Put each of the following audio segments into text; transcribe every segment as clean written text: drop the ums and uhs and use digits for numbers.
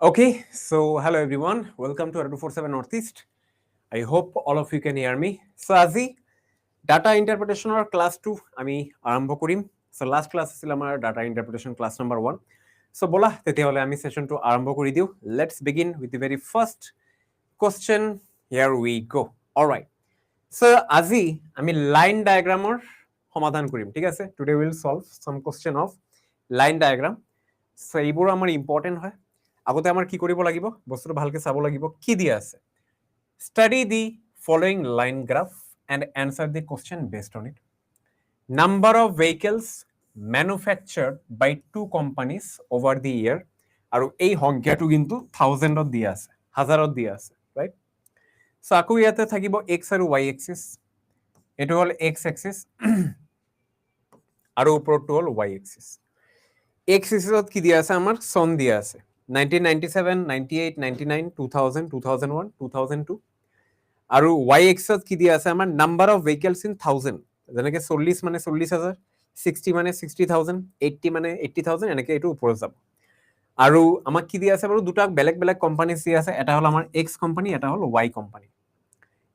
Okay, so hello everyone. Welcome to R247 Northeast. I hope all of you can hear me. So আজি data interpretation or class 2 আমি আৰম্ভ কৰিম। So last class আছিল আমাৰ data interpretation class number 1. So বলা তেতিয়াহলে আমি session টো আৰম্ভ কৰি দিও। Let's begin with the very first question. Here we go. All right. So আজি আমি line diagram or সমাধান কৰিম। ঠিক আছে? Today we will solve some question of line diagram. So এইবোৰ আমাৰ important হয়। আগতে আমাৰ কি কৰিব লাগিব বস্তুটো ভালকে চাব লাগিব কি দিয়া আছে study the following line graph and answer the question based on it number of vehicles manufactured by two companies over the year আৰু এই সংখ্যাটো কিন্তু 1000 ত দিয়া আছে হাজাৰত দিয়া আছে ৰাইট সো আকো ইয়াতে থাকিব x আৰু y axis এটো হল x axis আৰু ওপৰটো হল y axis x axisত কি দিয়া আছে আমাৰ সন দিয়া আছে 1997, 98, 99, 2000, 2001, 2002 আৰু y axis কি দিয়া আছে আমাৰ number of vehicles in 1000 যেনেকে 40 মানে 40000 60 মানে 60000 80 মানে 80000 এনেকে এটো ওপৰত যাব আৰু আমাক কি দিয়া আছে বাৰু দুটা বেলেগ বেলেগ কোম্পানি দিয়া আছে এটা হল আমাৰ x কোম্পানি এটা হল y company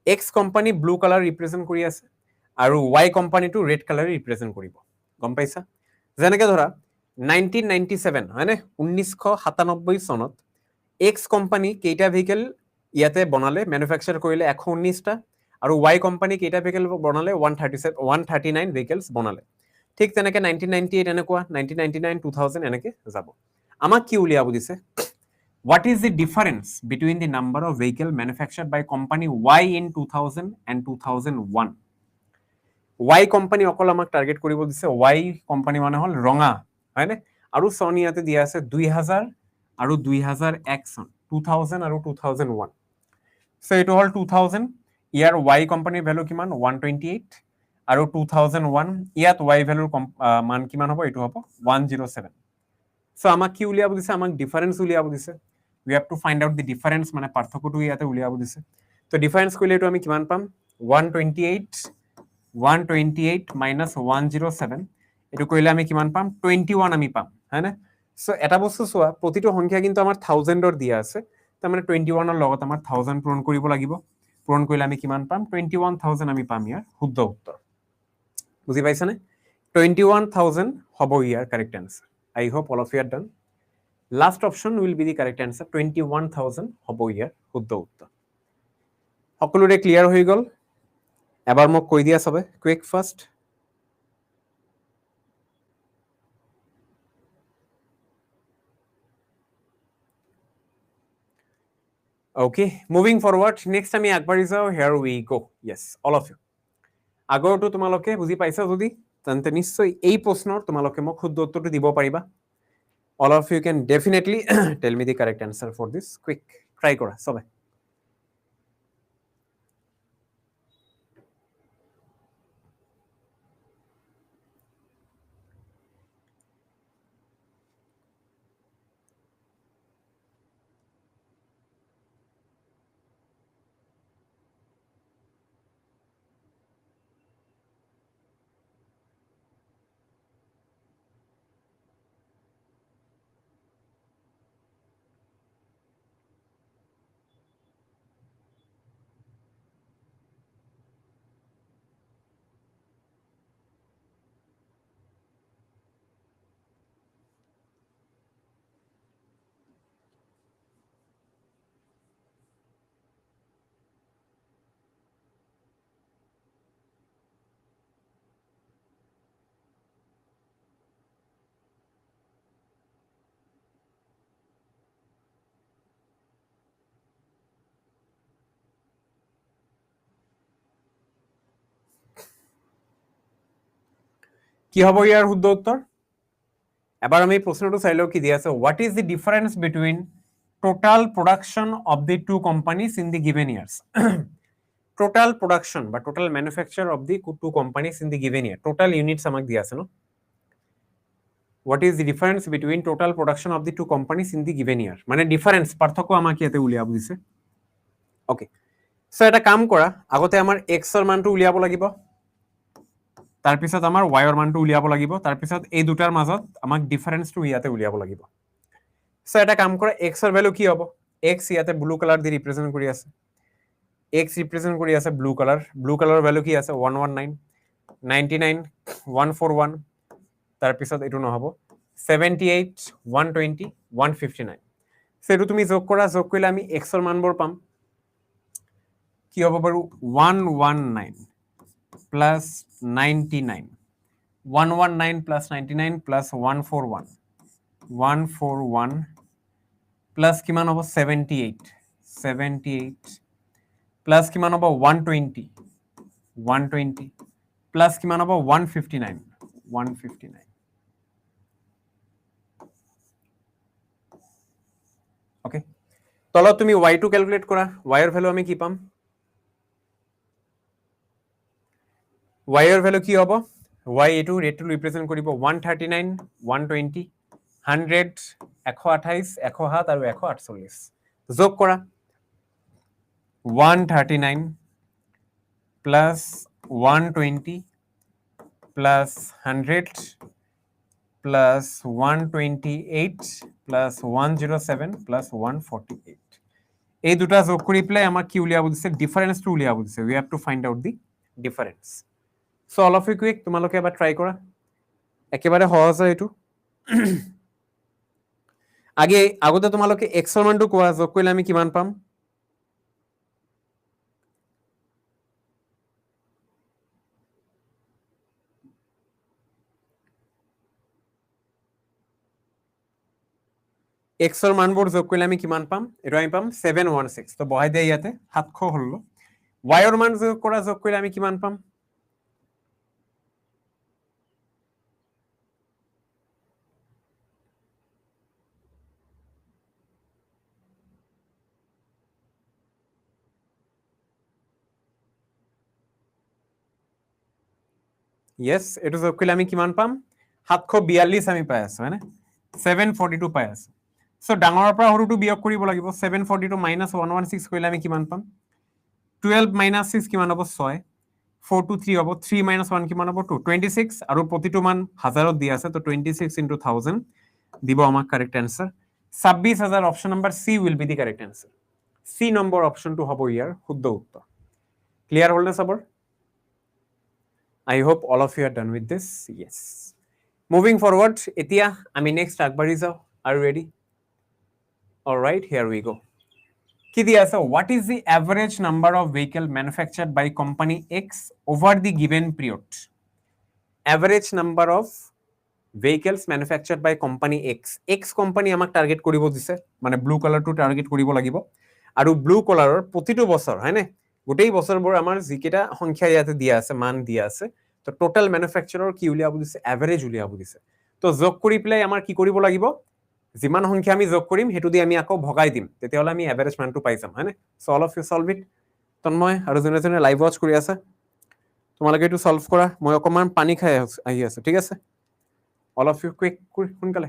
x company blue colour represent কৰি আছে আৰু y কোম্পানিটো ৰেড কালাৰ ৰিপ্ৰেজেন্ট কৰিব গম পাইছা যেনেকে ধৰা 1997 হয়নে 1997 সনত X কোম্পানি কেইটা ভেহিকল ইয়াতে বনালে ম্যানুফ্যাকচাৰ কৰিলে 119 টা আৰু Y কোম্পানি কেইটা ভেহিকল বনালে 139 ভেহিকলস বনালে ঠিক তেনেকে 1998 এনেকুৱা 1999 2000 এনেকে যাব আমাক কি উলিয়াব দিছে what is the difference between the number of vehicle manufactured by company Y in 2000 and 2001 Y company অকল আমাক টার্গেট কৰিব দিছে Y কোম্পানি মানে হল ৰঙা হয়নে আৰু সনিয়াতে দিয়া আছে 2000 আৰু 2001 সন 2000 আৰু 2001 সো এটো হল 2000 ইয়াৰ Y কোম্পানিৰ ভ্যালু কিমান 128 আৰু 2001 ইয়াত Y ভ্যালুৰ মান কিমান হ'ব এটো হ'ব 107 সো আমাক কি উলিয়াব দিছে আমাক ডিফারেন্স উলিয়াব দিছে we have to find out the difference মানে পাৰ্থক্যটো ইয়াতে উলিয়াব দিছে তো ডিফাৰেন্স কৰিলে এটো আমি কিমান পাম 128 minus 107 এটো কইলে আমি কিমান পাম 21 আমি পাম হয়নে সো এটা বস্তু সোয়া প্রতিটো সংখ্যা কিন্তু আমাৰ 1000 ৰ দিয়া আছে তাৰ মানে 21 ৰ লগত আমাৰ 1000 পূৰণ কৰিব লাগিব পূৰণ কৰিলে আমি কিমান পাম 21000 আমি পাম ইয়াৰ শুদ্ধ উত্তৰ বুজি পাইছানে 21000 হ'ব ইয়াৰ correct answer I hope all of you are done last option will be the correct answer 21000 হ'ব ইয়াৰ শুদ্ধ উত্তৰ সকলোৰে ক্লিয়াৰ হৈ গল এবাৰ মোক কৈ দিয়া সবে quick first Okay, moving forward, next আমি আগবাঢ়ি যাও here we go. Yes, all of you. আগৰটো তোমালোকে বুজি পাইছা যদি তেন্তে নিশ্চয় এই প্ৰশ্নৰ তোমালোকে মোক শুদ্ধ উত্তৰটো দিব পাৰিবা all of you can definitely tell me the correct answer for this quick try কৰা সবে কি হ'ব ইয়াৰ শুদ্ধ উত্তৰ এবাৰ আমি প্ৰশ্নটো চাই লও কি দিয়া আছে what is the difference between total production of the two companies in the given years total production বা total manufacture of the two companies in the given year total units আমাক দিয়া আছে no what is the difference between total production of the two companies in the given year মানে difference পাৰ্থক্য আমাক ইয়াতে উলিয়াব দিছে ওকে সো এটা কাম কৰা আগতে আমাৰ x ৰ মানটো উলিয়াব লাগিব তাৰ পিছত আমাৰ y ৰ মানটো উলিয়াব লাগিব তাৰ পিছত এই দুটাৰ মাজত আমাক ডিফাৰেন্সটো ইয়াতে উলিয়াব লাগিব সো এটা কাম কৰা x ৰ ভ্যালু কি হ'ব x ইয়াতে ব্লু কালাৰ দি ৰিপ্ৰেজেন্ট কৰি আছে x ৰিপ্ৰেজেন্ট কৰি আছে ব্লু কালাৰৰ ভ্যালু কি আছে 119 99 141 তাৰপিছত এইটো নহব 78 120 159 সো এইটো তুমি যোগ কৰিলে আমি x ৰ মানবোৰ পাম কি হ'ব বাৰু 119 প্লাস 99 119 plus 99 plus 141 141 plus কিমান হ'ব 78 78 plus কিমান হ'ব 120 120 plus কিমান হ'ব 159 159 ওকে তলত তুমি y টো ক্যালকুলেট কৰা y এৰ ভ্যালু আমি কি পাম y এৰ ভ্যালু কি হ'ব y এটো ৰেট ৰিপ্ৰেজেন্ট কৰিব 139 120 100 128 107 আৰু 148 যোগ কৰা 139 plus 120 plus 100 plus 128 plus 107 plus 148 এই দুটা যোগ কৰি প্লে আমাৰ কি উলিয়াব দিছে ডিফারেন্সটো উলিয়াব দিছে we have to find out the difference so all of you quick তোমালোকে এবাৰ ট্ৰাই কৰা একেবাৰে সহজ হয় এইটো আগতে তোমালোকে x ৰ মানটো কোৱা যোগ কৰিলে আমি কিমান পাম x ৰ মানবোৰ যোগ কৰিলে আমি কিমান পাম এটা আমি পাম 716 তো বহাই দিয়া ইয়াতে 700 হল y ৰ মান যোগ কৰিলে আমি কিমান পাম yes এটো যোগ কৰিলে আমি কিমান পাম 742 আমি পাই আছো হয়নে 742 পাই আছো সো ডাঙৰৰ পৰা সৰুটো বিয়োগ কৰিব লাগিব 742 minus 116 কৰিলে আমি কিমান পাম 12 minus 6 কিমান হ'ব 6 423 হ'ব 3 minus 1 কিমান হ'ব 2 26 আৰু প্ৰতিটো মান হাজাৰত দি আছে তো 26 into 1000 দিব আমাক correct answer 26000 option number C will be the correct answer C number অপশনটো হ'ব ইয়াৰ শুদ্ধ উত্তৰ ক্লিয়াৰ হ'ল নে সবৰ I hope all of you are done with this. Yes. Moving forward, এতিয়া আমি next আগবাঢ়ি যাও. Are you ready? All right, here we go. কি দিয়া আছে? What is the average number of vehicle manufactured by company X over the given period? Average number of vehicles manufactured by company X. X company আমাক target কৰিব দিছে মানে blue কালাৰটো target কৰিব লাগিব আৰু ব্লু কালাৰৰ প্ৰতিটো বছৰ হয়নে গোটেই বছৰবোৰ আমাৰ যিকেইটা সংখ্যা ইয়াতে দিয়া আছে মান দিয়া আছে তো টোটাল ম্যানুফ্যাকচাৰৰ কি উলিয়াব দিছে এভাৰেজ উলিয়াব দিছে তো যোগ কৰি প্লাই আমাৰ কি কৰিব লাগিব যিমান সংখ্যা আমি যোগ কৰিম হেতু দি আমি আকৌ ভগাই দিম তেতিয়াহলে আমি এভাৰেজ মানটো পাই যাম হয়নে so all of you solve it Tanmoy আৰু জনে জনে লাইভ ওয়াচ কৰি আছে তোমালোকে এটো সলভ কৰা মই অকমান পানী খাই আহি আছে ঠিক আছে all of you quick সোনকালে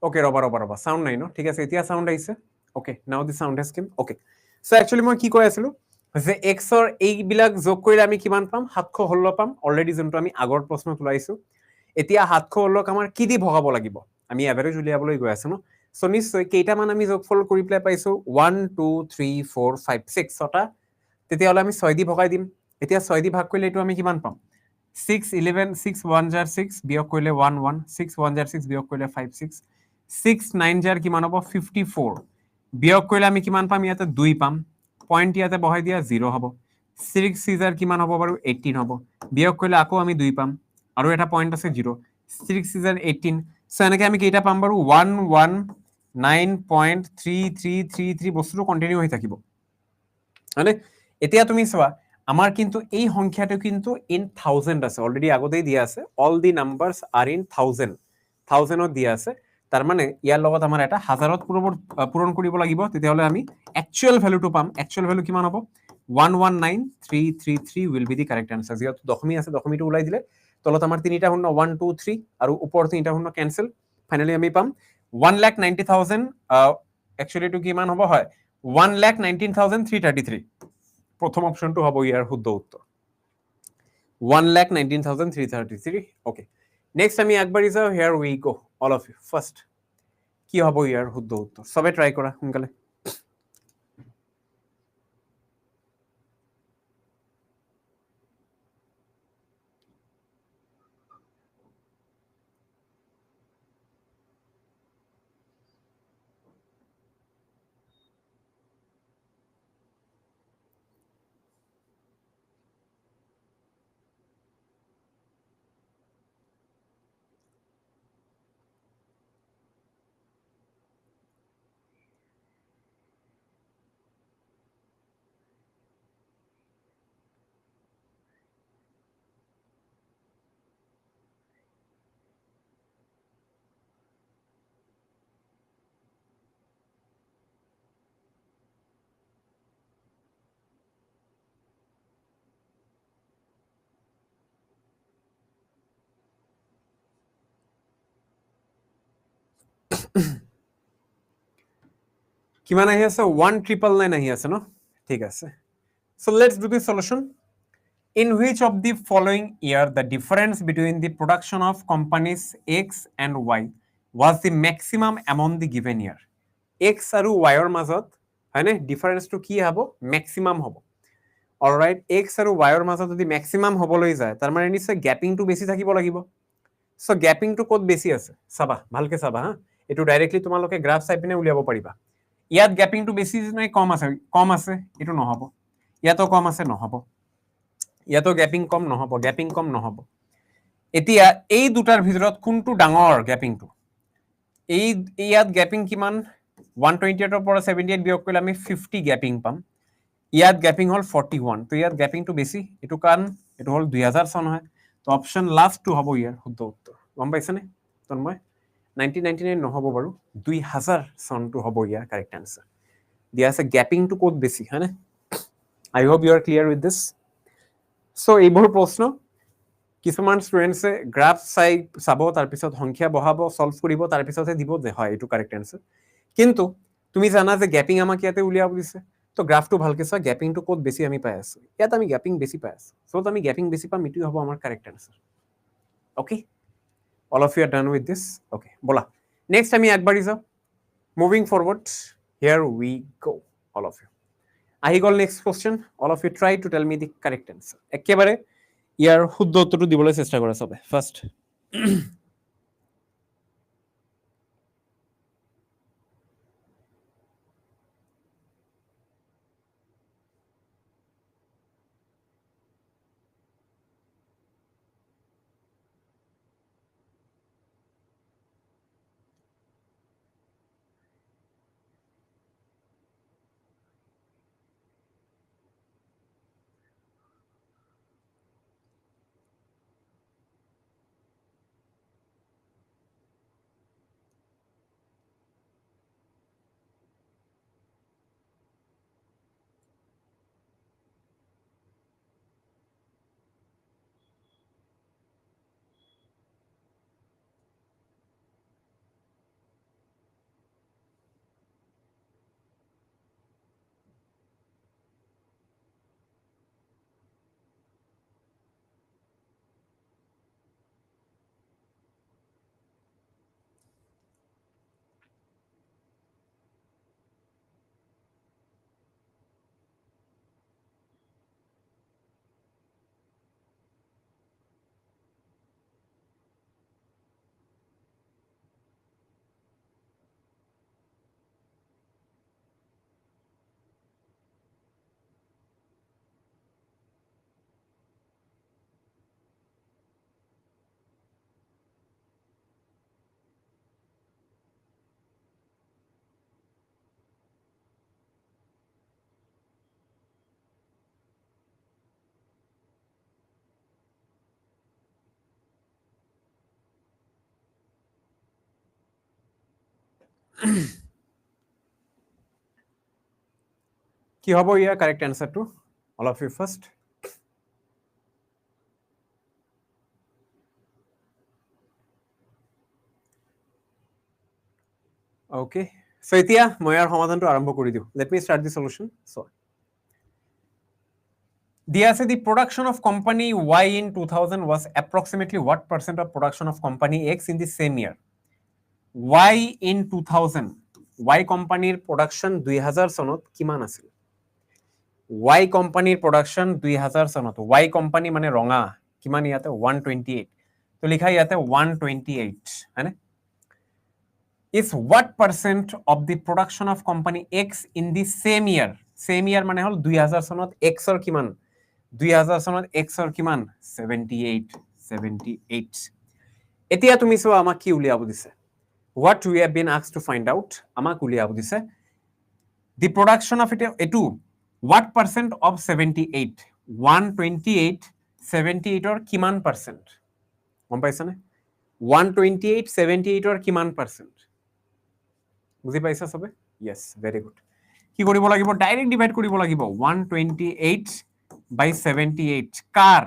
ওকে ৰবা সাউন্ড নাই ন ঠিক আছে এতিয়া সাউন্ড আহিছে ওকে নাও দি sound has chemo okay so actually মই কি কৈ আছিলো যে x ৰ এইবিলাক যোগ কৰিলে আমি কিমান পাম 716 পাম অলৰেডি যোনটো আমি আগৰ প্ৰশ্নত ওলাইছো এতিয়া 716 আমাৰ কি দি ভগাব লাগিব আমি এভাৰেজ উলিয়াবলৈ গৈ আছো ন সো নিশ্চয় কেইটামান আমি যোগফল কৰি পেলাই পাইছো 1 2 3 4 5 6 ছটা তেতিয়াহ'লে আমি 6 দি ভগাই দিম এতিয়া 6 দি ভাগ কৰিলে এইটো আমি কিমান পাম 6 11 6 1 jar 6 বিয়োগ কৰিলে 1 1 6 1 jar 6 বিয়োগ কৰিলে 5 6 6 9 jar কিমান হ'ব 54 বিয়োগ কৰিলে আমি কিমান পাম ইয়াতে 2 পাম পইণ্ট ইয়াতে বহাই দিয়া 0 হ'ব 6 সিজাৰ কিমান হ'ব বাৰু 18 হ'ব বিয়োগ কৰিলে আকৌ আমি 2 পাম আৰু এটা পইণ্ট আছে 0 6 সিজাৰ 18 সো এনেকে আমি কেইটা পাম বাৰু 119.3333 বস্তুটো কন্টিনিউ হৈ থাকিব মানে এতিয়া তুমি চোৱা আমাৰ কিন্তু এই সংখ্যাটো কিন্তু ইন 1000 আছে অলৰেডি আগতেই দিয়া আছে অল দি নাম্বাৰস আৰ ইন 1000 1000ত দিয়া আছে তাৰ মানে ইয়াৰ লগত আমাৰ এটা হাজাৰত পূৰণ কৰিব লাগিব তেতিয়াহ'লে আমি একচুয়াল ভ্যালুটো পাম একচুয়াল ভ্যালু কিমান হ'ব 119333 will be the correct answer যেহেতু দশমী আছে দশমীটো ওলাই দিলে তলত আমাৰ তিনিটা শূন্য 1 2 3 আৰু ওপৰত তিনিটা শূন্য ক্যান্সেল ফাইনালি আমি পাম 1,90,000 একচুয়ালি টু কিমান হ'ব হয় 1,19,333 প্রথম অপশনটো হ'ব ইয়াৰ শুদ্ধ উত্তৰ 1,19,333 ওকে নেক্সট আমি আগবাঢ়ি যাওঁ here we go all of you first কি হ'ব ইয়াৰ শুদ্ধ উত্তৰ সবে ট্ৰাই কৰা সোনকালে কিমান আহি আছে 1999 আহি আছে ন ঠিক আছে so let's do the solution in which of the following year the difference between the production of companies x and y was the maximum among the given year x আৰু y ৰ মাজত হয়নে ডিফাৰেন্সটো কি হ'ব ম্যাক্সিমাম হ'ব alright x আৰু y ৰ মাজত যদি ম্যাক্সিমাম হ'বলৈ যায় তাৰ মানে নিশ্চয় গ্যাপিংটো বেছি থাকিব লাগিব সো গ্যাপিংটো ক'ত বেছি আছে চাবা ভালকে চাবা হা এটো ডাইৰেক্টলি তোমালোকে গ্ৰাফ চাই পিনে উলিয়াব পাৰিবা ইয়াত গ্যাপিংটো বেছি নাই কম আছে এটো নহব ইয়াতো কম আছে নহব ইয়াতো গ্যাপিং কম নহব এতিয়া এই দুটাৰ ভিতৰত কোনটো ডাঙৰ গ্যাপিংটো এই ইয়াত গ্যাপিং কিমান 128 ৰ পৰা 78 বিয়োগ কৰিলে আমি 50 গ্যাপিং পাম ইয়াত গ্যাপিং হল 41 তো ইয়াত গ্যাপিংটো বেছি এটো কাৰণ এটো হল 2000 সন হয় তো অপশন লাস্ট টু হ'ব ইয়াৰ শুদ্ধ উত্তৰ গম পাইছানে তন্ময় 1999 নহব বাৰু 2000 সনটো হ'ব ইয়াৰ কারেক্ট আনসার দিয়া আছে গ্যাপিংটো ক'ত বেছি হয়নে I hope you are clear with this so এইবোৰ প্ৰশ্ন কিছুমান ষ্টুডেন্টসে গ্ৰাফ চাই চাব তাৰ পিছত সংখ্যা বহাব সলভ কৰিব তাৰ পিছতহে দিব যে হয় এটো কারেক্ট আনসার কিন্তু তুমি জানা যে গ্যাপিং আমাক ইয়াতে উলিয়াব দিছে তো গ্ৰাফটো ভালকে চোৱা গ্যাপিংটো ক'ত বেছি আমি পাই আছো ইয়াত আমি গ্যাপিং বেছি পাই আছো সো আমি গ্যাপিং বেছি পাম এটো হ'ব আমাৰ correct answer okay all of you are done with this okay bola next আমি আগবাঢ়ি যাও moving forward here we go all of you আহি গল next question all of you try to tell me the correct answer একেবাৰে ইয়াৰ শুদ্ধ উত্তৰটো দিবলৈ চেষ্টা কৰা সবে ফাৰ্স্ট কি হ'ব ইয়াৰ কাৰেক্ট এনসাৰটো all of you first okay so এতিয়া মই ইয়াৰ সমাধানটো আৰম্ভ কৰি দিওঁ let me start the solution so দিয়া আছে the production of company Y in 2000 was approximately what percent of production of company X in the same year Y in 2000 Y কোম্পানীৰ production 2000 চনত কিমান আছিল Y কোম্পানীৰ production 2000 চনত Y company মানে ৰঙা কিমান ইয়াতে 128 তো লিখা ইয়াতে 128 হয়নে is what percent of the production of company X in the same year মানে হল 2000 চনত X ৰ কিমান 2000 চনত X ৰ কিমান 78 এতিয়া তুমি চোৱা আমাক কি উলিয়াব দিছে what we have been asked to find out আমাক উলিয়াব দিছে the production of it এটু what percent of 78 128 78 or কিমান percent গম পাইছানে 128 78 or কিমান percent বুজি পাইছা সবে yes very good কি কৰিব লাগিব ডাইৰেক্ট ডিভাইড কৰিব লাগিব 128 by 78 কাৰ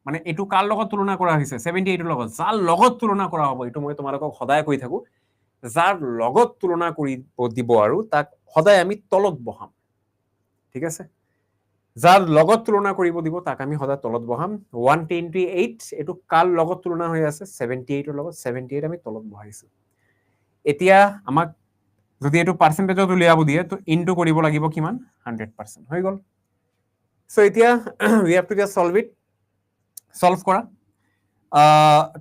মানে এটু কাৰ লগত তুলনা কৰা হৈছে 78 ৰ লগত যাৰ লগত তুলনা কৰা হ'ব এটু মই তোমালোকক সদায় কৈ থাকো যাৰ লগত তুলনা কৰিব দিব আৰু তাক সদায় আমি তলত বহাম ঠিক আছে যাৰ লগত তুলনা কৰিব দিব তাক আমি সদায় তলত বহাম 128 এটু কাৰ লগত তুলনা হৈ আছে 78 ৰ লগত 78 আমি তলত বহাইছো এতিয়া আমাক যদি এটু পাৰ্সেন্টেজত উলিয়াব দিয়ে তো ইনটু কৰিব লাগিব কিমান 100% হৈ গল সো এতিয়া we have to just solve কৰা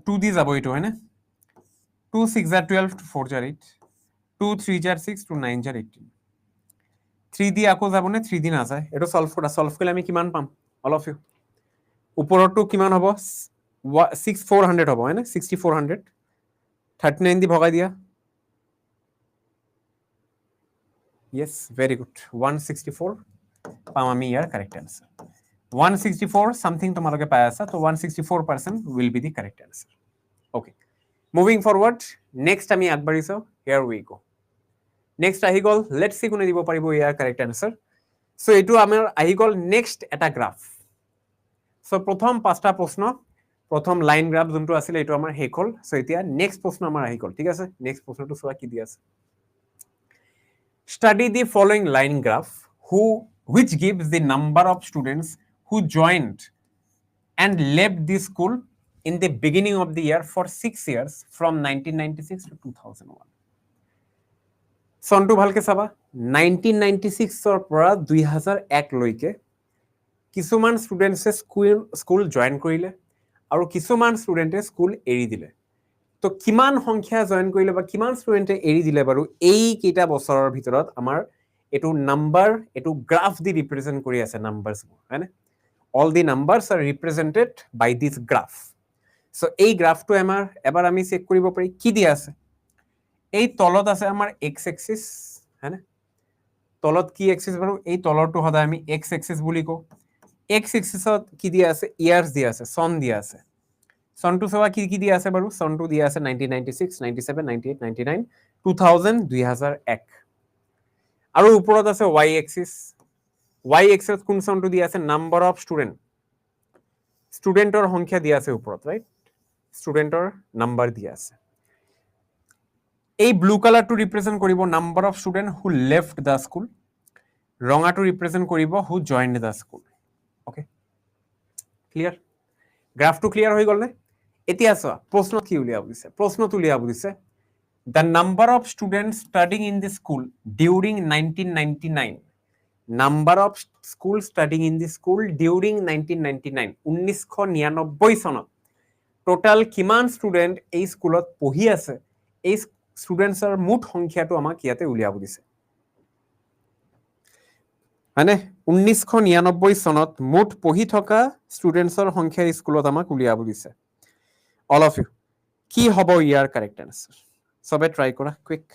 2 দি যাব এটু হয়নে 2 6 are 12 2 4 are 8 2 3 are 6 2 9 are 18 3 দি আকৌ যাব নে 3 দি না যায় এটু সলভ কৰিলে আমি কিমান পাম অল অফ ইউ ওপৰটো কিমান হ'ব 6400 হ'ব হয়নে 6400 39 দি ভগাই দিয়া yes very good 164 পাম আমি ইয়াৰ কারেক্ট আনসার 164 something তোমালোকে পাই আছা তো 164% will be the correct answer okay moving forward next আমি আগবাঢ়িছো here we go next আহি গল let's see কোনে দিব পাৰিব ইয়াৰ কাৰেক্ট আনসাৰ সো এটু আমাৰ আহি গল next এটা গ্ৰাফ সো প্ৰথম পাঁচটা প্ৰশ্ন প্ৰথম লাইন গ্ৰাফ যোনটো আছিল এটু আমাৰ শেষ হল সো এতিয়া next প্ৰশ্ন আমাৰ আহি গল ঠিক আছে next প্ৰশ্নটো চোৱা কি দি আছে Study the following line graph which gives the number of students who joined and left the school in the beginning of the year for 6 years from 1996 to 2001. চনটো ভালকে চাবা 1996 ৰ পৰা 2001 লৈকে কিছুমান ষ্টুডেন্টছে স্কুল জয়েন কৰিলে আৰু কিছুমান ষ্টুডেন্টে স্কুল এৰি দিলে তো কিমান সংখ্যা জয়েন কৰিলে বা কিমান ষ্টুডেন্টে এৰি দিলে বাৰু এই কেইটা বছৰৰ ভিতৰত আমাৰ এটু নাম্বাৰ এটু গ্ৰাফ দি ৰিপ্ৰেজেন্ট কৰি আছে নাম্বাৰস হয়নে all the numbers are represented by this graph so এই গ্রাফটো আমাৰ এবাৰ আমি চেক কৰিব পাৰি কি দি আছে এই তলত আছে আমাৰ x axis হয়নে তলত কি এক্সিস বাৰু এই তলৰটো সদায় আমি x axis বুলি কও x axisত কি দি আছে ইয়ার্স দি আছে সন দি আছে সনটো সবা কি দি আছে বাৰু সনটো দি আছে 1996 97 98 99 2000 2001 আৰু ওপৰত আছে y axis y axis কোন সনটো দি আছে নাম্বাৰ অফ স্টুডেন্টৰ সংখ্যা দি আছে ওপৰত ৰাইট স্টুডেন্টৰ নাম্বাৰ দি আছে এই ব্লু কালাৰটো ৰিপ্ৰেজেন্ট কৰিব number of student who left the school ৰঙাটো ৰিপ্ৰেজেন্ট কৰিব who joined the school okay clear গ্ৰাফটো ক্লিয়াৰ হৈ গল নে এতিয়া চোৱা প্ৰশ্ন কি উলিয়াব দিছে প্ৰশ্নটো উলিয়াব দিছে the number of students studying in the school during 1999 number of school studying in the school during 1999 1999 চনত টোটাল কিমান স্টুডেন্ট এই স্কুলত পঢ়ি আছে এই স্টুডেন্টছৰ মুঠ সংখ্যাটো আমাক ইয়াতে উলিয়াব দিছে মানে 1999 চনত মুঠ পঢ়ি থকা স্টুডেন্টছৰ সংখ্যা স্কুলত আমাক উলিয়াব দিছে all of you কি হ'ব ইয়াৰ কাৰেক্ট আনসাৰ সবে ট্ৰাই কৰা quick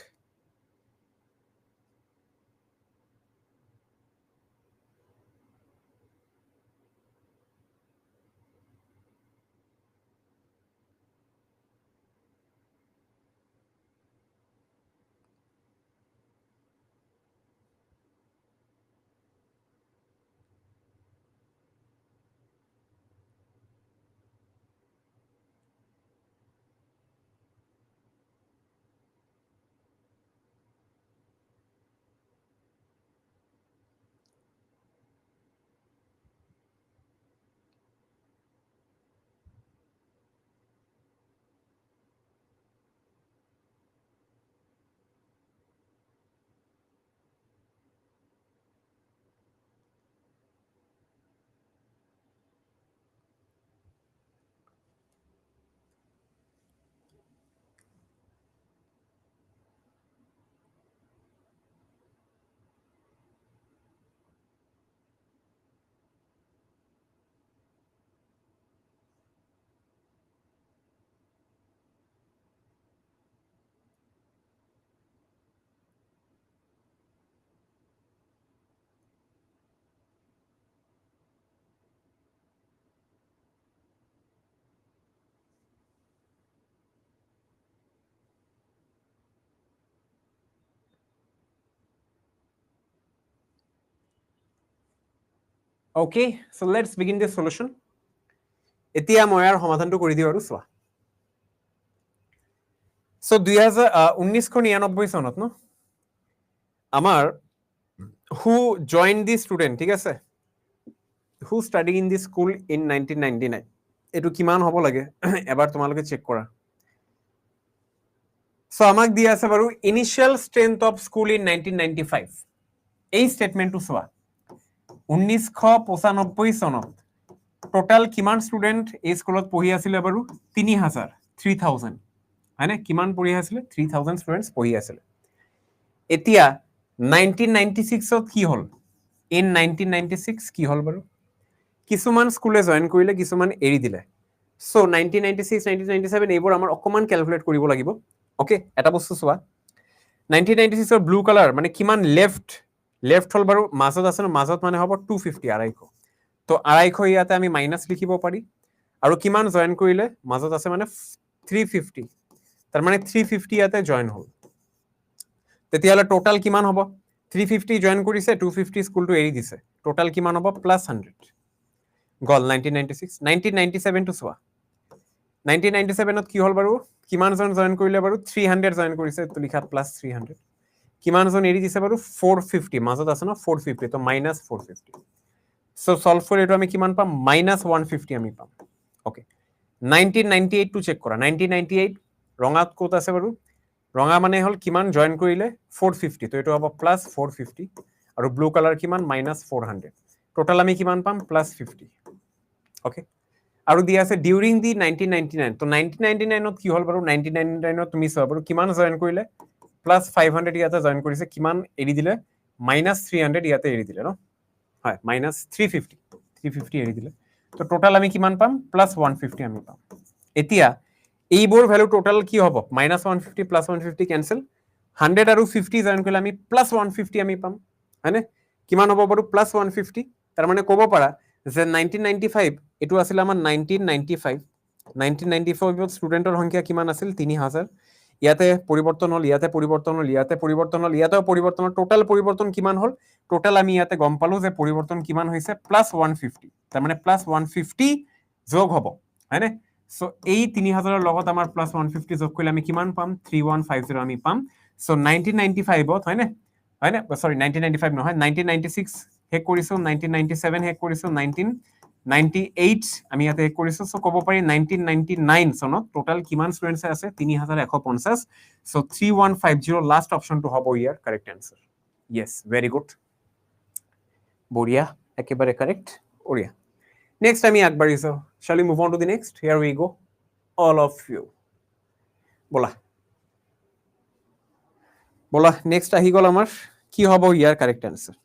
Okay, so let's begin the solution. এতিয়া মই আৰু সমাধানটো কৰি দিওঁ আৰু চোৱা। So 1999 চনত ন আমাৰ who joined the student, ঠিক আছে, who studied in the school in 1999, এইটো কিমান হ'ব লাগে এবাৰ তোমালোকে চেক কৰা। So আমাক দিয়া আছে বাৰু initial strength of school in 1995, এই ষ্টেটমেন্টটো চোৱা। 1995 চনত টোটাল কিমান ষ্টুডেন্ট এই স্কুলত পঢ়ি আছিলে বাৰু? 3000 হয়নে? কিমান পঢ়ি আছিলে? 3000 ষ্টুডেন্টস পঢ়ি আছিলে। এতিয়া 1996ত কি হ'ল? ইন 1996 কি হ'ল বাৰু? কিছুমান স্কুলে জয়েন কৰিলে, কিছুমান এৰি দিলে। সো 1996 1997 এইবোৰ আমাৰ অকমান ক্যালকুলেট কৰিব লাগিব। ওকে, এটা বস্তু চোৱা, 1996 ব্লু কালাৰ মানে কিমান লেফট হ'ল বাৰু, মাজত আছে ন, মাজত মানে হ'ব 250 250। তো 250 ইয়াতে আমি মাইনাস লিখিব পাৰি, আৰু কিমান জয়েন কৰিলে মাজত আছে মানে 350, তাৰ মানে 350 ইয়াতে জয়েন হ'ল। তেতিয়াহ'লে টোটাল কিমান হ'ব? 350 জয়েন কৰিছে, 250 স্কুলটো এৰি দিছে, টোটাল কিমান হ'ব? +100 গল। 1996 1997 টো চোৱা। 1997ত কি হ'ল বাৰু? কিমানজন জয়েন কৰিলে বাৰু? 300 জয়েন কৰিছে, তো লিখা +300। কিমানজন এৰি দিছে বাৰু? 450, মাজত আছে ন 450, তো -450। সো সলভ কৰি এইটো আমি কিমান পাম? -150 আমি পাম। ওকে, 1998 টো চেক কৰা। 1998 ৰঙাত ক'ত আছে বাৰু? ৰঙা মানে হ'ল কিমান জয়েন কৰিলে? 450, তো এইটো হ'ব +450, আৰু ব্লু কালাৰ কিমান? -400। টোটাল আমি কিমান পাম? +50। ওকে, আৰু দিয়া আছে ডিউৰিং দি 1999, তো 1999ত কি হ'ল বাৰু? 1999ত তুমি চোৱা বাৰু কিমান জয়েন কৰিলে? +500 ইয়াতে জয়েন কৰিছে, কিমান এৰি দিলে? -300 ইয়াতে এৰি দিলে ন, হয়, -350 এৰি দিলে। তো টোটাল আমি কিমান পাম? +150 আমি পাম। এতিয়া এইবোৰ ভ্যালু টোটাল কি হ'ব? -150 +150 কেনসেল, 100 আৰু 50 জয়েন কৰিলে আমি +150 আমি পাম, হয়নে? কিমান হ'ব বাৰু? +150। তাৰ মানে ক'ব পাৰা যে 1995 এইটো আছিল আমাৰ 1995ত ষ্টুডেন্টৰ সংখ্যা কিমান আছিল? 3000। ইয়াতে পৰিৱৰ্তন হ'ল, ইয়াতে পৰিৱৰ্তন হ'ল, ইয়াতে পৰিৱৰ্তন হ'ল, ইয়াতেও পৰিৱৰ্তন হ'ল, টোটাল পৰিৱৰ্তন কিমান হ'ল? টোটাল আমি ইয়াতে গম পালো যে পৰিৱৰ্তন কিমান হৈছে? +150। তাৰ মানে +150 যোগ হ'ব, হয়নে? সো এই 3000ৰ লগত আমাৰ +150 যোগ কৰিলে আমি কিমান পাম? 3150 আমি পাম। সো 1995ত, হয়নে? হয়নে? সৰি, 1995 নহয়, 1996 শেষ কৰিছো, 1997 শেষ কৰিছো, 1998 আমি ইয়াতে শেষ কৰিছো। সো ক'ব পাৰি 1999 চনত টোটাল কিমান ষ্টুডেন্টস আছে? 3150। সো 3150 লাষ্ট অপশনটো হ'ব ইয়াৰ correct answer. Yes, very good, বঢ়িয়া, একেবাৰে কারেক্ট, বঢ়িয়া। নেক্সট আমি আগবাঢ়িছো। Shall we move on to the next? Here we go, all of you. বলা বলা, নেক্সট আহি গ'ল আমাৰ, কি হ'ব ইয়াৰ correct answer?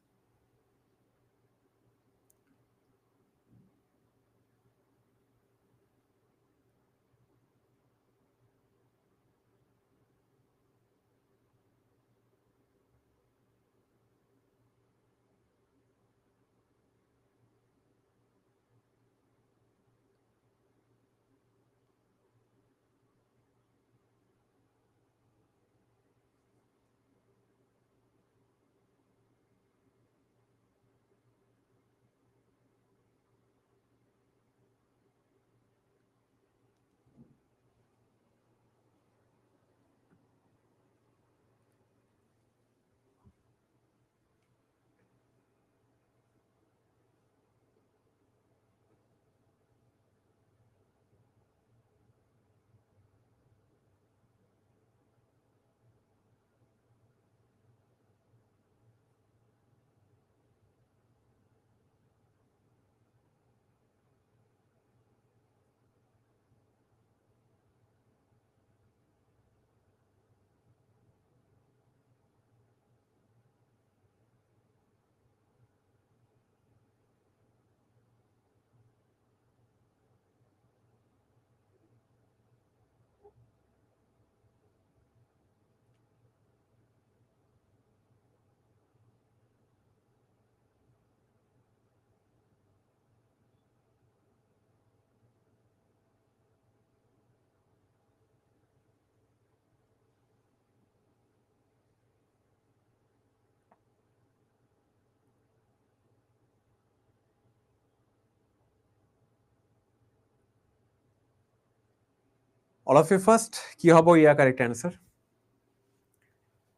All of you first কি হ'ব ইয়াৰ কাৰেক্ট অ্যান্সাৰ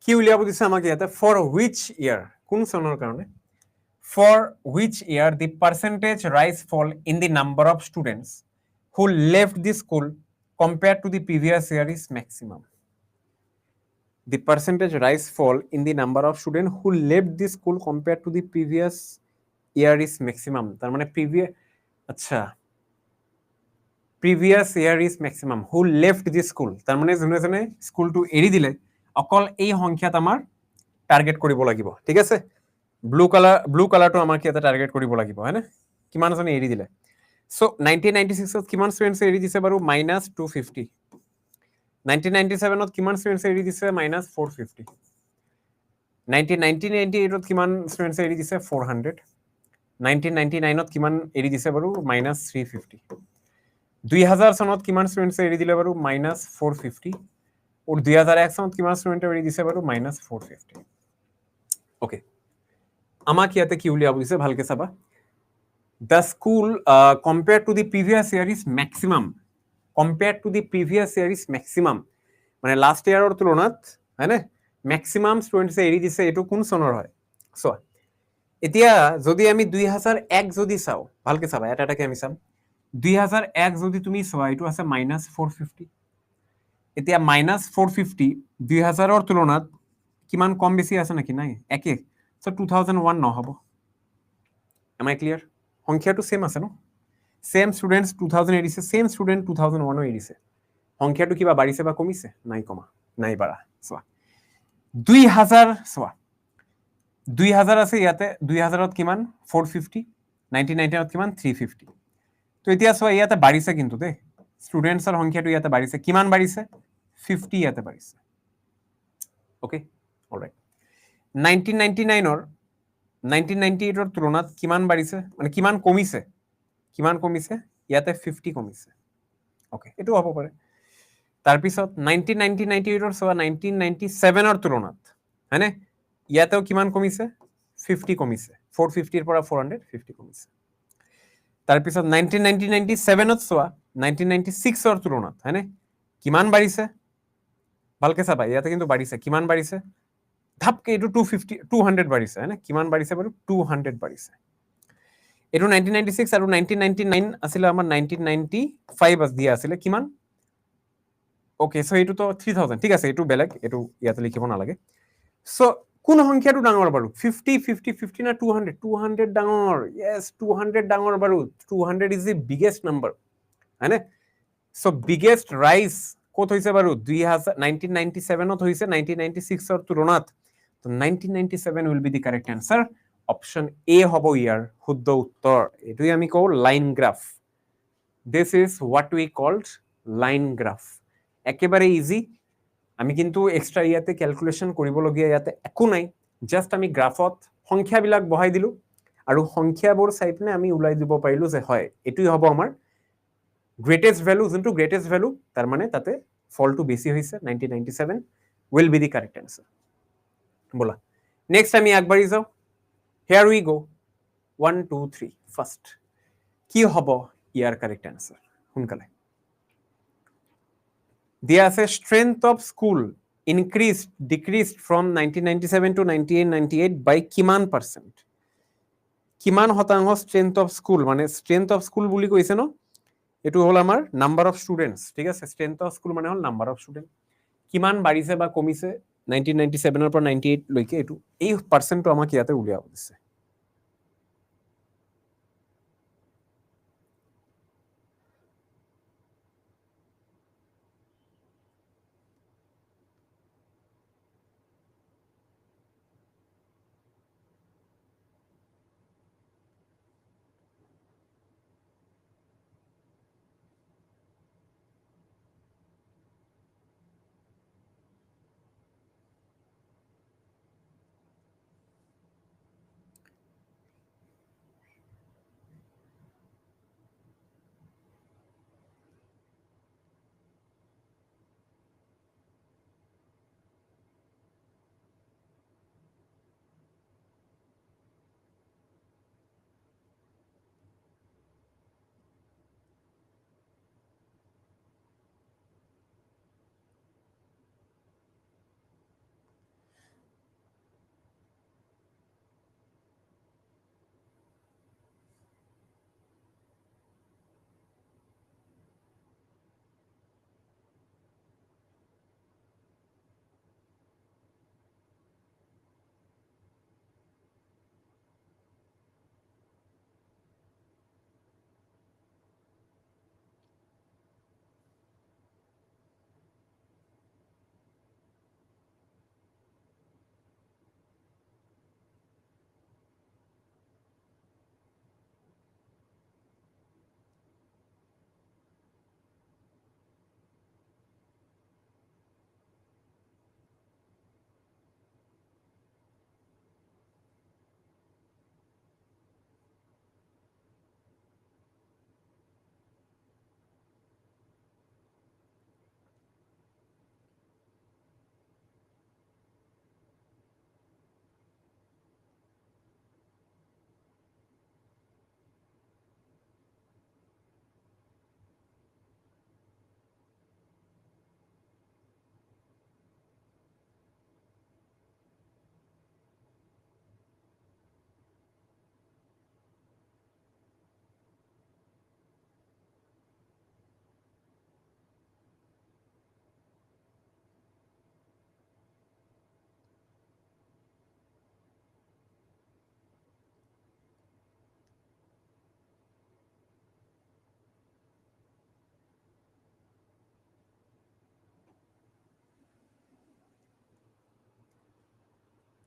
কি উলিয়াব দিছে আমাক ইয়াতে ফৰ হুইচ ইয়াৰ কোন সনৰ কাৰণে for which year the percentage rise fall in the number of students who left the school compared to the previous year is maximum. The percentage rise fall in the number of students who left the school compared to the previous year is maximum. তার মানে previous year is maximum. Who left the school? তার মানে যোনে যোনে স্কুলটো এৰি দিলে অকল এই সংখ্যাত আমাৰ টাৰ্গেট কৰিব লাগিব ঠিক আছে ব্লু কালাৰটো আমাক ইয়াতে টাৰ্গেট কৰিব লাগিব হয়নে কিমান জনে এৰি দিলে সো 1996 ত কিমান ষ্টুডেন্টছ এৰি দিছে বাৰু -250 1997 ত কিমান ষ্টুডেন্টছ এৰি দিছে -450 1998 ত কিমান ষ্টুডেন্টছ এৰি দিছে 400 1999 ত কিমান এৰি দিছে বাৰু -350 2000 চনত কিমান ষ্টুডেন্টছ এৰি দিলে বাৰু -450 আৰু 2001 চনত কিমান ষ্টুডেন্ট এৰি দিছে বাৰু -450 ওকে আমাক ইয়াতে কি উলিয়াব দিছে ভালকে চাবা the school compared to the previous year is maximum compared to the previous year is maximum মানে লাস্ট ইয়াৰৰ তুলনাত হয়নে ম্যাক্সিমাম স্টুডেন্টস এৰি দিছে এটো কোন চনৰ হয় সো এতিয়া যদি আমি 2001 যদি চাও ভালকে চাবা এটাটাকে আমি চাম 2001 যদি তুমি চোৱা এটো আছে -450 এতিয়া -450 2000 ৰ তুলনাত কিমান কম বেছি আছে নাকি নাই একে সো 2001 নহব am I clear সংখ্যাটো সেম আছে ন সেম স্টুডেন্টস 2000 এৰিছে সেম স্টুডেন্ট 2001 এৰিছে সংখ্যাটো কিবা বাঢ়িছে বা কমিছে নাই কমা নাই বাঢ়া সোৱা 2000 সোৱা 2000 আছে ইয়াতে 2000 ত কিমান 450 1999 ত কিমান 350 তো এতিয়া সোৱা ইয়াতে বাঢ়িছে কিন্তু দে স্টুডেন্টছৰ সংখ্যাটো ইয়াতে বাঢ়িছে কিমান বাঢ়িছে 50 ইয়াতে বাঢ়িছে ওকে অলৰাইট 1999 ৰ 1998 ৰ তুলনাত কিমান বাঢ়িছে মানে কিমান কমিছে ইয়াতে 50 কমিছে ওকে এটো হ'ব পাৰে তাৰ পিছত 1998 ৰ সোৱা 1997 ৰ তুলনাত হয়নে ইয়াতেও কিমান কমিছে 50 কমিছে 450 ৰ পৰা 450 কমিছে তাৰ পিছত 1997 ত সোৱা 1996 ৰ তুলনাত হয়নে কিমান বাঢ়িছে ভালকে চাবা ইয়াতে কিন্তু বাঢ়িছে কিমান বাঢ়িছে ধাপকে এটো 200 বাঢ়িছে হয়নে কিমান বাঢ়িছে বাৰু 200 বাঢ়িছে এটো 1996 আৰু 1999 আছিল আমাৰ 1995 দিয়া আছিল কিমান ওকে সো এটো তো 3000 ঠিক আছে এটো বেলেগ এটো ইয়াতে লিখিব নালাগে সো কোন সংখ্যাটো ডাঙৰ বাৰু 50 50 50 না 200 200 ডাঙৰ yes 200 ডাঙৰ বাৰু 200 ইজ দি বিগেষ্ট নাম্বাৰ হয়নে সো বিগেষ্ট ৰাইজ কত হৈছে বাৰু 1997 ত হৈছে 1996 ৰ তুলনাত তো 1997 will be the correct answer option A হ'ব ইয়াৰ শুদ্ধ উত্তৰ এটোই আমি কও line graph this is what we called line graph একেবাৰে ইজি আমি কিন্তু এক্সট্ৰা ইয়াতে ক্যালকুলেশন কৰিবলগীয়া ইয়াতে একো নাই জাস্ট আমি গ্ৰাফত সংখ্যাবিলাক বহাই দিলো আৰু সংখ্যাবোৰ চাই পিনে আমি উলাই দিব পাৰিলো যে হয় এটোই হ'ব আমাৰ গ্ৰেটেষ্ট ভ্যালু যোনটো গ্ৰেটেষ্ট ভ্যালু তাৰ মানে তাতে ফলটো বেছি হৈছে 1997 will be the correct answer বলা নেক্সট আমি আগবাঢ়ি যাও here we go 1 2 3 ফার্স্ট কি হ'ব ইয়াৰ কারেক্ট আনসার সোনকালে দিয়া আছে strength of school increased decreased from 1997 to 98 by কিমান পার্সেন্ট কিমান শতাংশ strength of school মানে strength of school বুলি কৈছে ন এটো হল আমাৰ নাম্বার অফ স্টুডেন্টস ঠিক আছে strength of school মানে হল নাম্বার অফ স্টুডেন্ট কিমান বাঢ়িছে বা কমিছে 1997 ৰ পৰা 98 লৈকে এটো এই পার্সেন্টটো আমাক ইয়াতে উলিয়াব দিছে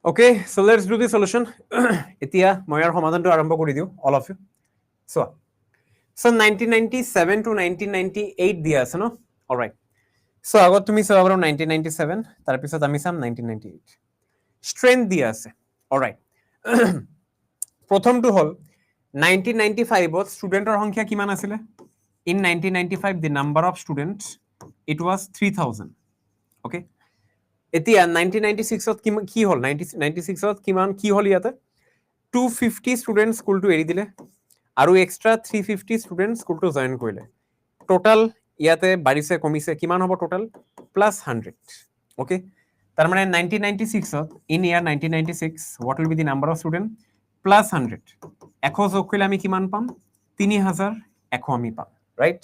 Okay, so let's do the solution. এতিয়া মই ইয়াৰ সমাধানটো আৰম্ভ কৰি দিওঁ all of you. So 1997 to 1998 দিয়া আছে ন? All right. So আগত তুমি চাবা বাৰু 1997, তাৰপিছত আমি চাম 1998. Strength দিয়া আছে. All right. প্ৰথমটো হ'ল 1995ত ষ্টুডেণ্টৰ সংখ্যা কিমান আছিলে? In 1995 the number of students it was 3000. Okay. এতিয়া 1996ত কি হ'ল? 1996ত কিমান কি হ'ল ইয়াতে? 250 ষ্টুডেণ্ট স্কুলটো এৰি দিলে আৰু এক্সট্ৰা 350 ষ্টুডেণ্ট স্কুলটো জইন কৰিলে। টোটাল ইয়াতে বাঢ়িছে কমিছে কিমান হ'ব টোটাল? +100. অ'কে, তাৰমানে 1996ত in year 1996 what will be the number of student? +100. 100 যোগ কৰিলে আমি কিমান পাম? 3100 আমি পাম, ৰাইট?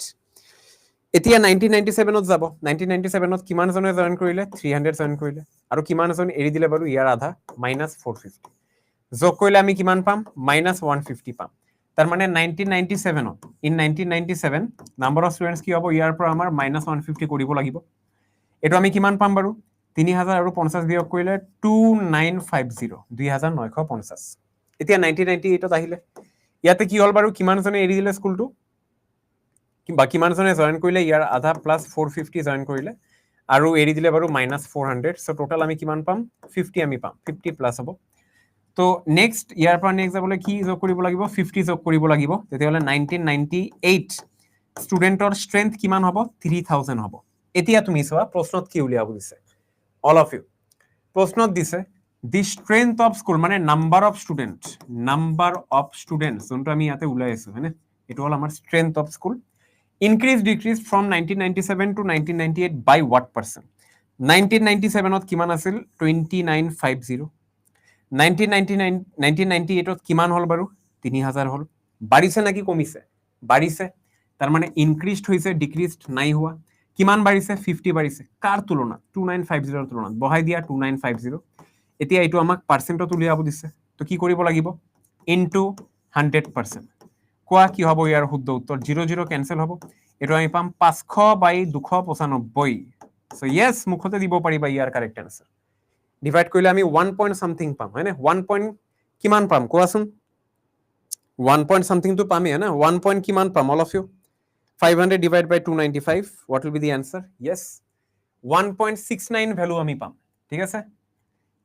এতিয়া 1997ত যাব। 1997ত কিমানজনে জইন কৰিলে? 300 জইন কৰিলে আৰু কিমানজন এৰি দিলে বাৰু? ইয়াৰ আধা, -450। যোগ কৰিলে আমি কিমান পাম? -150 পাম। তাৰমানে 1997ত ইন 1997 নাম্বাৰ অফ ষ্টুডেণ্টছ কি হ'ব? ইয়াৰ পৰা আমাৰ -150 কৰিব লাগিব। এইটো আমি কিমান পাম বাৰু? 3000 আৰু 50 বিয়োগ কৰিলে 2950, 2950। এতিয়া 1998ত আহিলে, ইয়াতে কি হ'ল বাৰু? কিমানজনে এৰি দিলে স্কুলটো বা কিমানজনে জইন কৰিলে? ইয়াৰ আধা +450 জইন কৰিলে আৰু এৰি দিলে বাৰু -400। চ' টোটাল আমি কিমান পাম? 50 আমি পাম। 50 প্লাছ হ'ব। তো নেক্সট ইয়াৰ পৰা নেক্সট যাবলৈ কি যোগ কৰিব লাগিব? 50 যোগ কৰিব লাগিব। তেতিয়াহ'লে 1998 ষ্টুডেণ্টৰ ষ্ট্ৰেংথ কিমান হ'ব? 3000 হ'ব। এতিয়া তুমি চোৱা প্ৰশ্নত কি উলিয়াব দিছে। অল অফ ইউ প্ৰশ্নত দিছে দি ষ্ট্ৰেংথ অফ স্কুল, মানে নাম্বাৰ অফ ষ্টুডেণ্ট, যোনটো আমি ইয়াতে ওলাই আছো হয়নে? এইটো হ'ল আমাৰ strength of school. Increase decrease from 1997 to 1998 by what percent? 1997ত কিমান আছিল? 2950। 1998ত কিমান হ'ল বাৰু? 3000 হ'ল। বাঢ়িছে নাকি কমিছে? বাঢ়িছে। তাৰমানে ইনক্ৰিজড হৈছে, ডিক্ৰিজড নাই হোৱা। কিমান বাঢ়িছে? 50 বাঢ়িছে। কাৰ তুলনাত? 2950ৰ তুলনাত। বহাই দিয়া 2950। এতিয়া এইটো আমাক পাৰ্চেণ্টত উলিয়াব দিছে। তো কি কৰিব লাগিব? ইনটু 100%। কোৱা কি হ'ব ইয়াৰ শুদ্ধ উত্তৰ? 0 0 কেনচেল হ'ব। এইটো আমি পাম 500/295। চ' য়েছ, মুখতে দিব পাৰিবা ইয়াৰ কাৰেক্ট এনচাৰ। ডিভাইড কৰিলে আমি 1 পইণ্ট সামথিং পাম হয়নে? 1 পইণ্ট কিমান পাম কোৱাচোন? 1 পইণ্ট সামথিংটো পামেই হয় না? 1 পইণ্ট কিমান পাম all of you? 500 divide by 295, what will be the answer? Yes, 1.69 value আমি পাম। ঠিক আছে,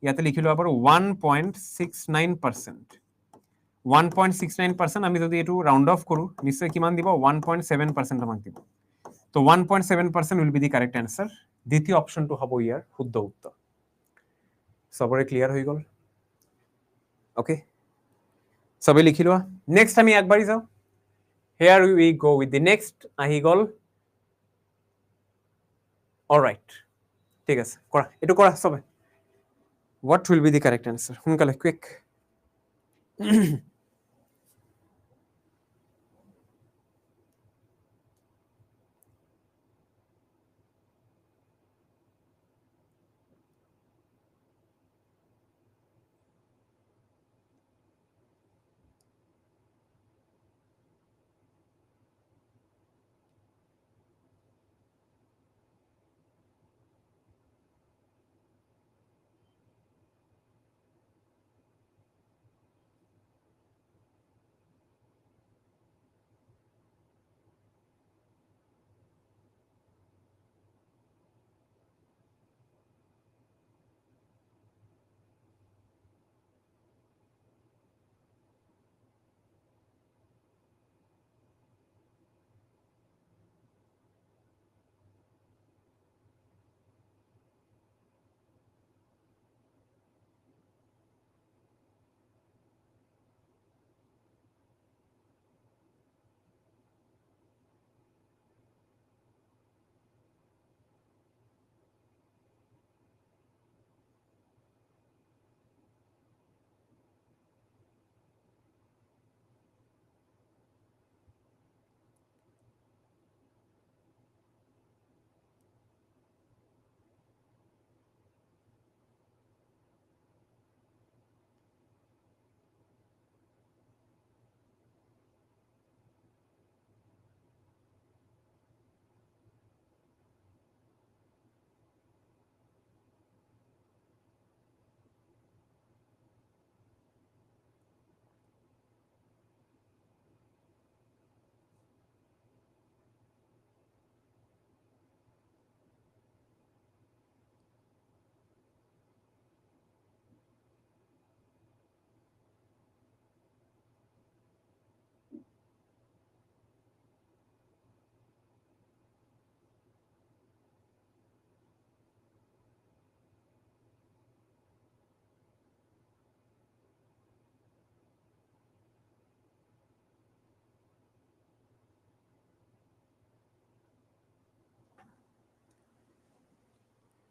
ইয়াতে লিখি লোৱা পাৰো 1.69%। 1.69% আমি যদি এইটো ৰাউন্ড অফ কৰো নিশ্চয় কিমান দিব? 1.7% আমাক দিব। তো 1.7% will be the correct answer. দ্বিতীয় অপশনটো হ'ব ইয়াৰ শুদ্ধ উত্তৰ। সবৰে ক্লিয়াৰ হৈ গ'ল? ওকে, সবে লিখি লোৱা। নেক্সট আমি আগবাঢ়ি যাওঁ। Hair we go with the next. আহি গ'ল। অলৰাইট, ঠিক আছে, কৰা এইটো কৰা সবে। What will be the correct answer? সোনকালে, কুইক।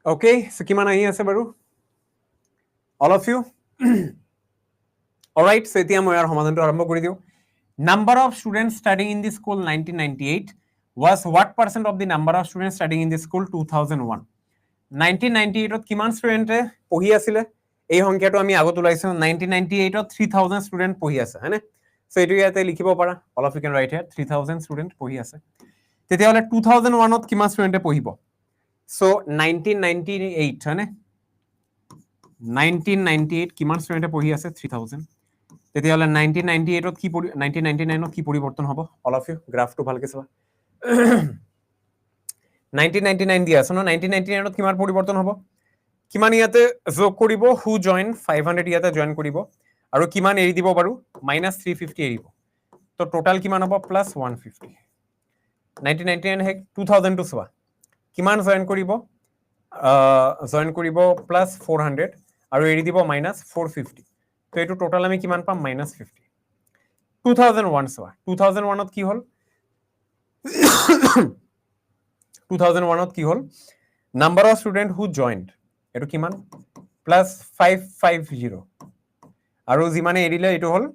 Okay, so কিমান আহি আছে বাৰু? All of you? Alright, so এতিয়া মই সমাধানটো আৰম্ভ কৰি দিওঁ। Number of students studying in the school 1998 was what percent of the number of students studying in the school 2001? 1998 কিমান ষ্টুডেন্টে পঢ়ি আছিলে? এই সংখ্যাটো আমি আগত ওলাইছো 1998 3000 ষ্টুডেন্ট পঢ়ি আছে, হয়নে? সো এটো ইয়াতে লিখিব পাৰা, all of you can write here 3000 student পঢ়ি আছে। তেতিয়াহলে 2001 কিমান ষ্টুডেন্টে পঢ়িব? সো 1998 হয়নে? 1998 কিমান ষ্টুডেন্টে পঢ়ি আছে? 3000। তেতিয়াহলে 1998 কি 1999 কি পরিবর্তন হ'ব? all of you গ্রাফটো ভালকে চাবা। 1999 দিয়া আছে ন, 1999 কিমান পরিবর্তন হ'ব? কিমান ইয়াতে যোগ কৰিব? হু জয়েন 500 ইয়াতে জয়েন কৰিব আৰু কিমান এৰি দিব বাৰু? -350 এৰিব। তো টোটাল কিমান হ'ব? +150। 1999 হেক 2000 টু চোৱা কিমান জয়েন কৰিব? জয়েন কৰিব +400 আৰু এৰি দিব -450। তো এটো টোটাল আমি কিমান পাম? -50। 2001 চোৱা 2001 কি হ'ল? 2001 কি হ'ল? Number of student who joined এটো কিমান? +550 আৰু যিমানে এৰিলে এটো হ'ল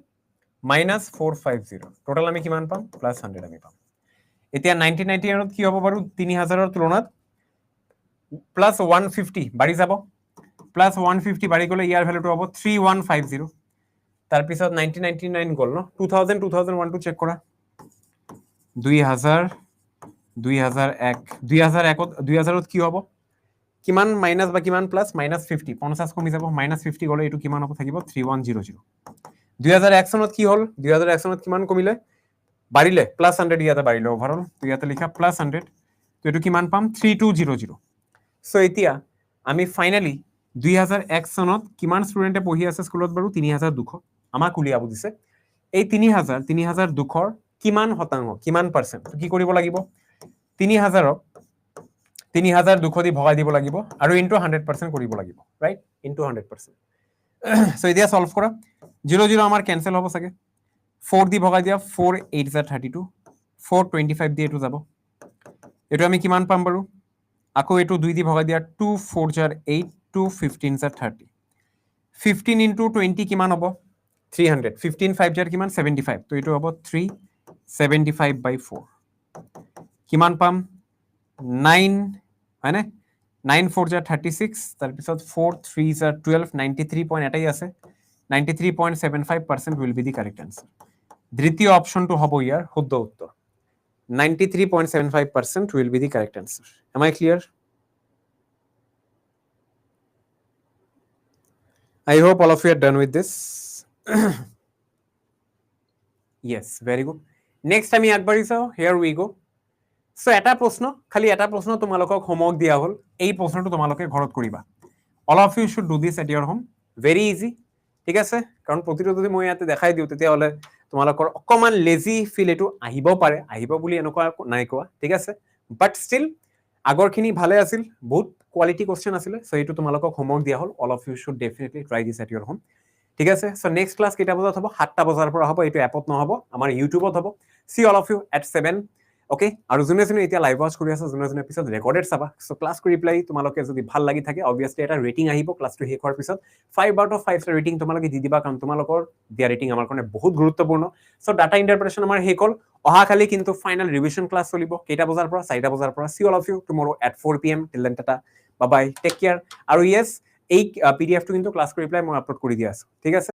-450। টোটাল আমি কিমান পাম? +100 আমি পাম। এতিয়া 1999 কি হ'ব বাৰু? 3000 ৰ তুলনাত +150 বাঢ়ি যাব। +150 বাঢ়ি গ'লে ইয়াৰ ভ্যালুটো হ'ব 3150। তাৰ পিছত 1999 গ'ল ন, 2000 2001 টো চেক কৰা। 2000 2001 2000 কি হ'ব? কিমান মাইনাস বা কিমান প্লাস? -50 50 কমি যাব। -50 গ'লে এটো কিমান হ'ব? থাকিব 3100। 2001 চনত কি হ'ল? 2001 চনত কিমান কমিলে? বাঢ়িলে +100 ইয়াতে বাঢ়িলে ওভাৰঅল। তো ইয়াতে লিখা +100। তো এটো কিমান পাম? 3200। সো এতিয়া আমি ফাইনালি 2001 চনত কিমান ষ্টুডেন্টে পঢ়ি আছে স্কুলত বাৰু? 3200। আমাক উলিয়াব দিছে এই 3200 ৰ কিমান শতাংশ, কিমান পাৰ্সেন্ট? কি কৰিব লাগিব? 3000ক 3200 দি ভগাই দিব লাগিব আৰু ইনটু 100% কৰিব লাগিব, ৰাইট? ইনটু 100%। সো এতিয়া সলভ কৰা। 0 0 আমাৰ ক্যান্সেল হ'ব চাগে। 4 দি ভগাই দিয়া, 4 8 32, 425 দি এটো যাব। এটো আমি কিমান পাম বাৰু? আকৌ এটো 2 দি ভগাই দিয়া, 2 4 8, 2 15 30। 15 ইনটু 20 কিমান হ'ব? 300। 15 5 কিমান? 75। তো এটো হ'ব 375/4। কিমান পাম? 9 হয়নে? 9 4 36, তাৰ পিছত 4 3 12, 93 পইণ্ট এটাই আছে। 93.75% will be the correct answer. দ্বিতীয় অপশনটো হ'ব ইয়াৰ শুদ্ধ উত্তৰ। 93.75% will be the correct answer. Am I clear? I hope all of you are done with this. Yes, very good. Next আমি আগবাঢ়ি চাও। Here we go. So এটা প্ৰশ্ন, খালি এটা প্ৰশ্ন তোমালোকক হোমৱৰ্ক দিয়া হ'ল। এই প্ৰশ্নটো তোমালোকে ঘৰত কৰিবা। All of you should do this at your home. Very easy. ঠিক আছে? কাৰণ প্ৰতিটো যদি মই ইয়াতে দেখাই দিওঁ তেতিয়াহ'লে তোমালোকৰ অকমান লেজি ফিল এটো আহিব পাৰে। আহিব বুলি এনেকুৱা নাই কোৱা, ঠিক আছে? বাট ষ্টিল আগৰখিনি ভালে আছিল, বহুত কোৱালিটি কোৱেশ্চন আছিলে। সো এটো তোমালোকক হোমৱৰ্ক দিয়া হ'ল। All of you should definitely try this at your home. ঠিক আছে? সো নেক্সট ক্লাস কেইটা বজাত হ'ব? 7টা বজাৰ পৰা হ'ব। এটো এপত নহ'ব, আমাৰ ইউটিউবত হ'ব। See all of you at 7. Okay, আৰু যোনে যোনে এতিয়া লাইভ ওয়াচ কৰি আছে, যোনে যোনে পিছত ৰেকৰ্ডেড চাবা। সো ক্লাস কৰি প্লাই তোমালোকে যদি ভাল লাগি থাকে অবভিয়াসলি এটা ৰেটিং আহিব ক্লাসটো শেষ হোৱাৰ পিছত। 5 আউট অফ 5 ৰেটিং তোমালোকে দি দিবা, কাৰণ তোমালোকৰ দিয়া ৰেটিং আমাৰ কাৰণে বহুত গুৰুত্বপূৰ্ণ। সো ডাটা ইন্টাৰপ্ৰিটেশন আমাৰ শেষ হ'ল। অহাকালি কিন্তু ফাইনাল ৰিভিজন ক্লাস চলিব। কেইটা বজাৰ পৰা? 4টা বজাৰ পৰা। See all of you tomorrow at 4 PM. Till then tata, bye bye, take care. আৰু yes, এই পিডিএফটো কিন্তু ক্লাস কৰি প্লাই মই আপলোড কৰি দিয়া আছে, ঠিক আছে?